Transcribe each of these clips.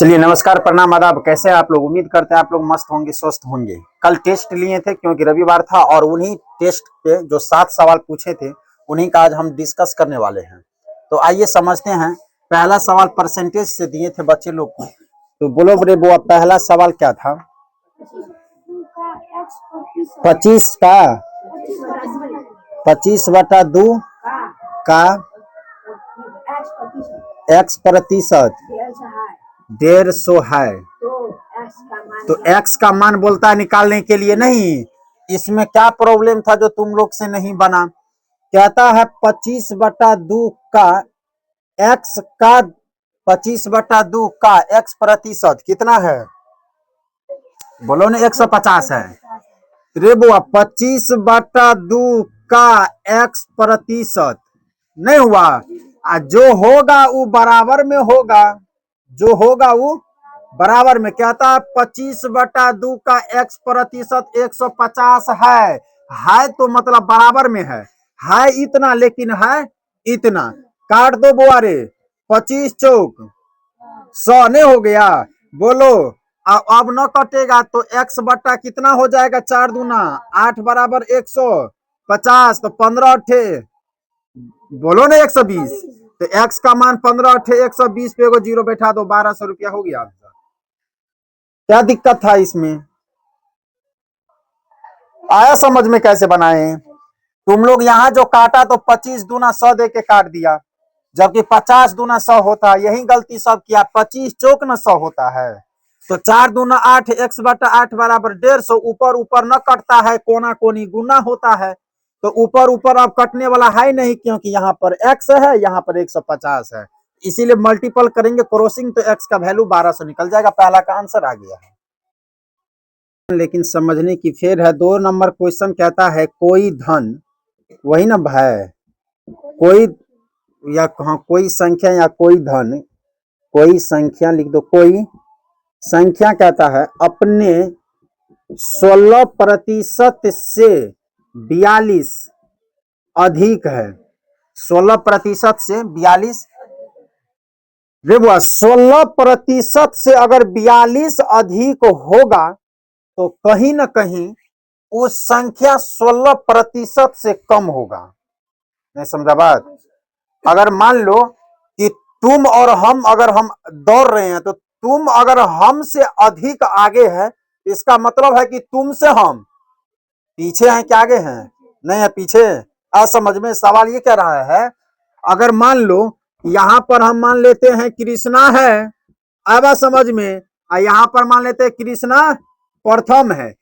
चलिए नमस्कार प्रणाम आदाब। कैसे हैं आप लोग? उम्मीद करते हैं आप लोग मस्त होंगे, स्वस्थ होंगे। कल टेस्ट लिए थे क्योंकि रविवार था और उन्हीं टेस्ट पे जो 7 सवाल पूछे थे उन्हीं का आज हम डिस्कस करने वाले हैं। तो आइए समझते हैं। पहला सवाल परसेंटेज से दिए थे बच्चे लोग को, तो बोलो बड़े बुआ, पहला सवाल क्या था? 25 का 25/2 का x प्रतिशत 150 है। तो x का मान बोलता है निकालने के लिए। नहीं, इसमें क्या प्रॉब्लम था जो तुम लोग से नहीं बना? कहता है 25/2 का x का 25/2 का x प्रतिशत कितना है? बोलो ना, 150 है। रे बुआ, 25/2 का x प्रतिशत नहीं हुआ। जो होगा वो बराबर में होगा, जो होगा वो बराबर में। कहता है 25/2 का x प्रतिशत 150 है तो मतलब बराबर में है इतना, लेकिन है इतना। काट दो बुआ रे, 25 चौक 100 नहीं हो गया? बोलो अब न कटेगा तो x बट्टा कितना हो जाएगा? 4 दूना 8 बराबर 150, तो 15 अठे बोलो ना 120। तो x का मान 15 अठे 120 पे एगो जीरो बैठा दो, 1200 रुपया हो गया। क्या दिक्कत था इसमें? आया समझ में कैसे बनाए? तुम लोग यहाँ जो काटा तो 25 दूना 100 दे के काट दिया, जबकि 50 दूना 100 होता है। यही गलती सब किया। 25 चौक न 100 होता है, तो 4 दूना 8, x/8 बराबर 150। ऊपर ऊपर न कटता है, कोना कोनी गुना होता है। तो ऊपर ऊपर अब कटने वाला है नहीं, क्योंकि यहाँ पर x है, यहाँ पर 150 है। इसीलिए मल्टीपल करेंगे क्रॉसिंग, तो x का वैल्यू 1200 निकल जाएगा। पहला का आंसर आ गया है। लेकिन समझने की फेर है। 2 नंबर क्वेश्चन कहता है कोई धन, वही ना है, कोई या कोई संख्या या कोई धन, कोई संख्या लिख दो। कोई संख्या कहता है अपने 16% से 42 अधिक है। 16% से 42 रे बुआ, 16% से अगर 42 अधिक होगा तो कहीं ना कहीं वो संख्या 16% से कम होगा। नहीं समझा बात? अगर मान लो कि तुम और हम अगर हम दौड़ रहे हैं, तो तुम अगर हमसे अधिक आगे है, इसका मतलब है कि तुमसे हम पीछे हैं कि आगे हैं? नहीं है, पीछे। समझ में सवाल ये कह रहा है, अगर मान लो यहां पर हम मान लेते हैं कृष्णा है, अब समझ में, यहां पर मान लेते हैं कृष्णा प्रथम है।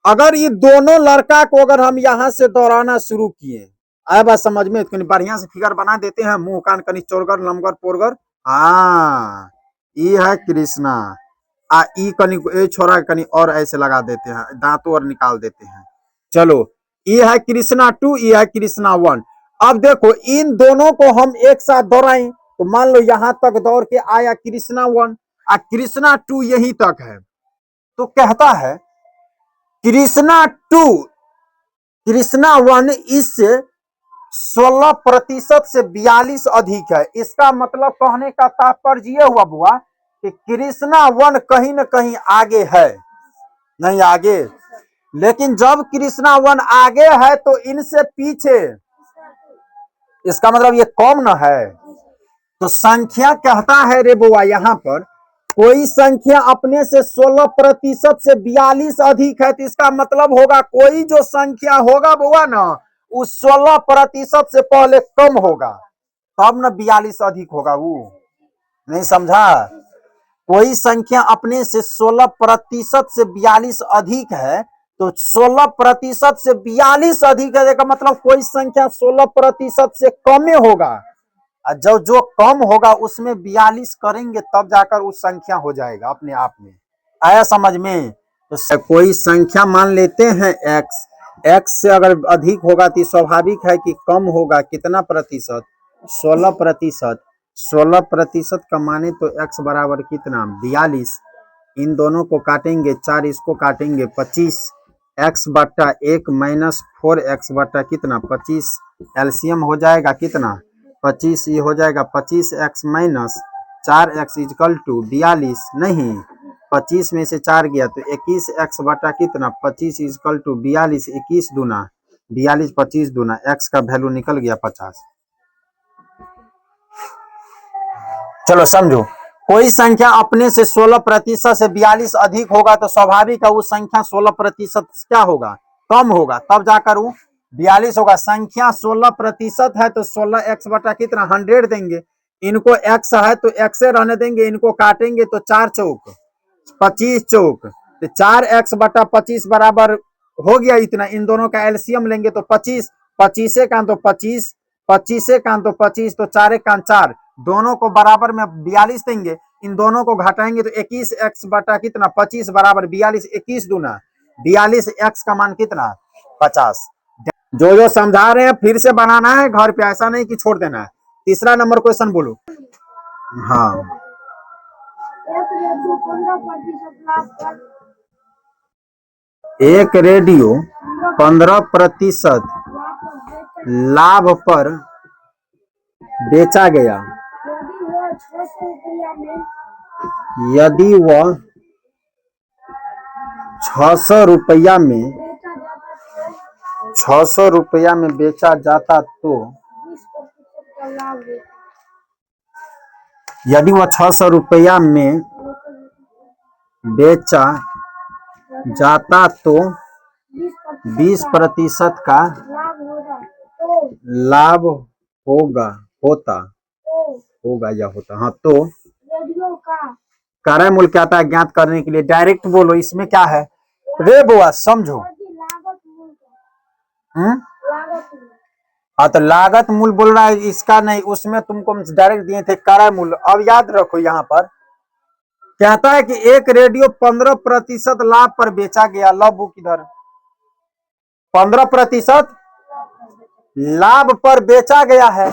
अगर ये दोनों लड़का को अगर हम यहां से दौड़ाना शुरू किए, आए बात समझ में, तो बढ़िया से फिगर बना देते हैं। मुंह कान कनी चौरगर लमगर पोरगर। हाँ, ये है कृष्णा। ई कनी ए छोरा कनी और ऐसे लगा देते हैं, दांतों और निकाल देते हैं। चलो, ये है कृष्णा 2, ये है कृष्णा 1। अब देखो इन दोनों को हम एक साथ दौड़ाएं, तो मान लो यहां तक दौड़ के आया कृष्णा 1 और कृष्णा 2 यहीं तक है। तो कहता है कृष्णा 2 कृष्णा 1 इससे 16% से 42 अधिक है। इसका मतलब कहने का तात्पर्य ये हुआ बुआ कि कृष्णा 1 कहीं ना कहीं आगे है। नहीं आगे, लेकिन जब कृष्णा 1 आगे है तो इनसे पीछे, इसका मतलब ये कम न है। तो संख्या कहता है रे बुआ, यहां पर कोई संख्या अपने से 16% से 42 अधिक है, तो इसका मतलब होगा कोई जो संख्या होगा बुआ ना, उस 16% से पहले कम होगा, तब न 42 अधिक होगा। वो नहीं समझा? कोई संख्या अपने से 16% से 42 अधिक है, तो 16% से 42 अधिक है, का मतलब कोई संख्या 16% से कम होगा। जो कम होगा उसमें 42 करेंगे तब जाकर उस संख्या हो जाएगा अपने आप में। आया समझ में? तो कोई संख्या मान लेते हैं x से अगर अधिक होगा तो स्वाभाविक है कि कम होगा। कितना प्रतिशत? 16%। 16% का माने तो x बराबर कितना? 42। इन दोनों को काटेंगे, 4 इसको काटेंगे, 25 x/1 माइनस 4x बटा कितना? 25। एलसीएम हो जाएगा कितना? 25। ये हो जाएगा 25x minus 4x is equal to 42 नहीं, 25 में से 4 गया तो 21x बटा कितना 25 इजकल टू 42, 21 दूना 42, 25 दूना x का वैल्यू निकल गया 50। चलो समझो, कोई संख्या अपने से 16% से 42 अधिक होगा तो स्वाभाविक है वो संख्या 16% क्या होगा, कम होगा, तब जाकर वो 42 होगा। संख्या 16% है तो 16x बटा कितना 100 देंगे, इनको x है तो x रहने देंगे, इनको काटेंगे तो 4 चौक 25 चौक, तो 4x बटा 25 बराबर हो गया इतना। इन दोनों का एलसीएम लेंगे तो 25, 25 का तो 25, 25 का तो 25, तो 4 का 4, दोनों को बराबर में 42 देंगे, इन दोनों को घटाएंगे तो 21x बटा कितना 25 बराबर 42, 21 दूना 42, x का मान कितना 50। जो जो समझा रहे हैं फिर से बनाना है घर पे, ऐसा नहीं कि छोड़ देना है। तीसरा नंबर क्वेश्चन बोलो। हाँ, एक रेडियो 15% लाभ पर बेचा गया यदि वह 600 रुपया में बेचा जाता तो, यदि वह 600 रुपया में बेचा जाता तो 20% का लाभ होगा, होगा या होता। हाँ, तो क्रय मूल्य क्या था ज्ञात करने के लिए डायरेक्ट बोलो, इसमें क्या है रे बुआ समझो। हाँ, तो लागत मूल्य बोल रहा है, इसका नहीं, उसमें तुमको डायरेक्ट दिए थे क्रय मूल्य। अब याद रखो यहाँ पर कहता है कि एक रेडियो 15% लाभ पर बेचा गया, लो बुक इधर, 15% लाभ पर बेचा गया है,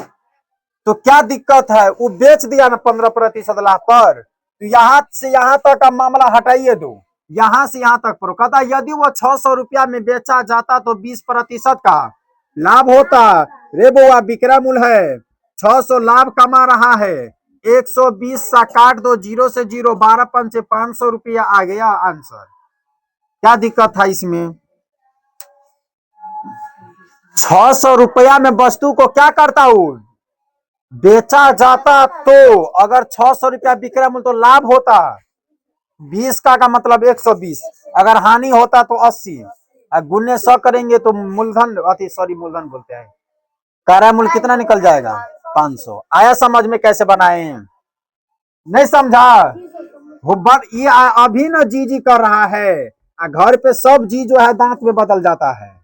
तो क्या दिक्कत है, वो बेच दिया ना 15% लाभ पर, तो यहां से यहां तक का मामला हटाइए दो, यहां से यहां तक पर कहता यदि वो 600 रुपया में बेचा जाता तो 20% का लाभ होता। रे बुआ विक्रय मूल्य है, 600 लाभ कमा रहा है, 120 सा काट दो, 0 से 0, 12 पंचे 500 रुपया आ गया आंसर। क्या दिक्कत था इसमें, 600 रुपया में वस्तु को क्या करता हूं बेचा जाता, तो अगर 600 रुपया विक्रय मूल्य तो लाभ होता 20 का मतलब 120, अगर हानि होता तो 80, गुने 100 करेंगे तो मूलधन मूलधन बोलते हैं, क्रय मूल्य कितना निकल जाएगा 500। आया समझ में कैसे बनाए हैं, नहीं समझा, ये अभी ना जी कर रहा है, घर पे सब जी जो है दांत में बदल जाता है,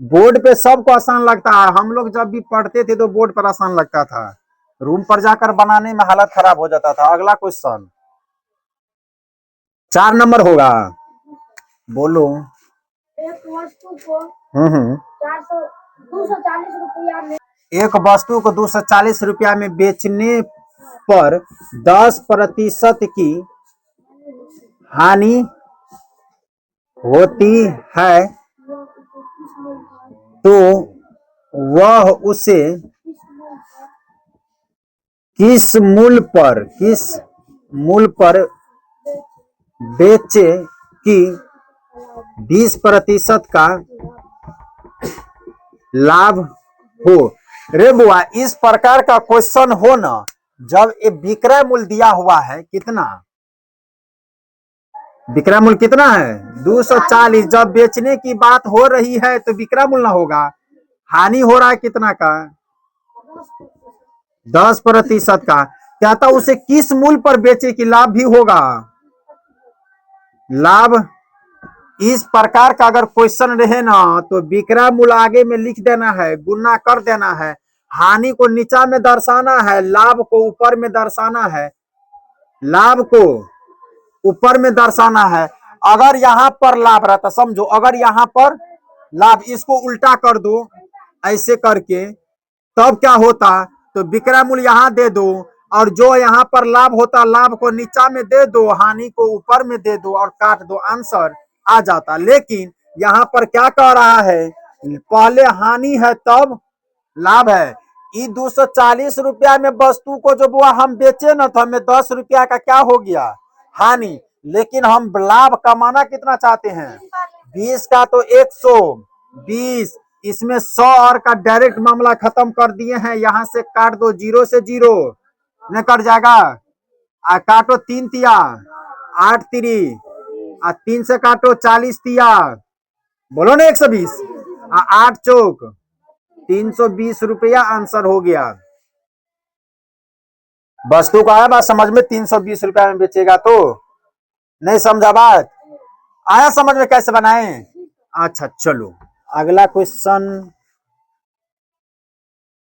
बोर्ड पे सबको आसान लगता है, हम लोग जब भी पढ़ते थे तो बोर्ड पर आसान लगता था, रूम पर जाकर बनाने में हालत खराब हो जाता था। अगला क्वेश्चन 4 नंबर होगा, बोलो। एक वस्तु को 240 रुपया में, एक वस्तु को 240 रुपया में बेचने पर 10% की हानि होती है तो वह उसे किस मूल्य पर बेचे कि 20% का लाभ हो। रे बुआ इस प्रकार का क्वेश्चन हो ना, जब ये विक्रय मूल्य दिया हुआ है कितना, विक्रय मूल्य कितना है 240, जब बेचने की बात हो रही है तो विक्रय मूल्य ना होगा, हानि हो रहा है कितना का 10% का, कहता उसे किस मूल्य पर बेचे कि लाभ भी होगा, लाभ। इस प्रकार का अगर क्वेश्चन रहे ना तो विक्रय मूल्य आगे में लिख देना है, गुना कर देना है, हानि को नीचा में दर्शाना है, लाभ को ऊपर में दर्शाना है, लाभ को ऊपर में दर्शाना है। अगर यहां पर लाभ रहता, समझो अगर यहां पर लाभ, इसको उल्टा कर दो ऐसे करके, तब क्या होता, तो विक्रय मूल्य यहां दे दो, और जो यहां पर लाभ होता लाभ को नीचा में दे दो, हानि को ऊपर में दे दो और काट दो, आंसर आ जाता। लेकिन यहां पर क्या कह रहा है, पहले हानि है तब लाभ है, ये 240 रुपया में वस्तु को जो बुआ हम बेचे ना तो हमें 10 रुपया का क्या हो गया, हानि। लेकिन हम लाभ कमाना कितना चाहते हैं, 20 का तो 120, इसमें 100 और का डायरेक्ट मामला खत्म कर दिए हैं। यहां से काट दो, 0 से 0 न कट जाएगा। काटो 3 तिया 8 तिरी, 3 से काटो 40 तिया, बोलो ना 120, 8 चौक 320 रुपया आंसर हो गया। वस्तु को आया बात समझ में, 320 रुपया में बेचेगा तो नहीं समझा बात, आया समझ में कैसे बनाए। अच्छा चलो अगला क्वेश्चन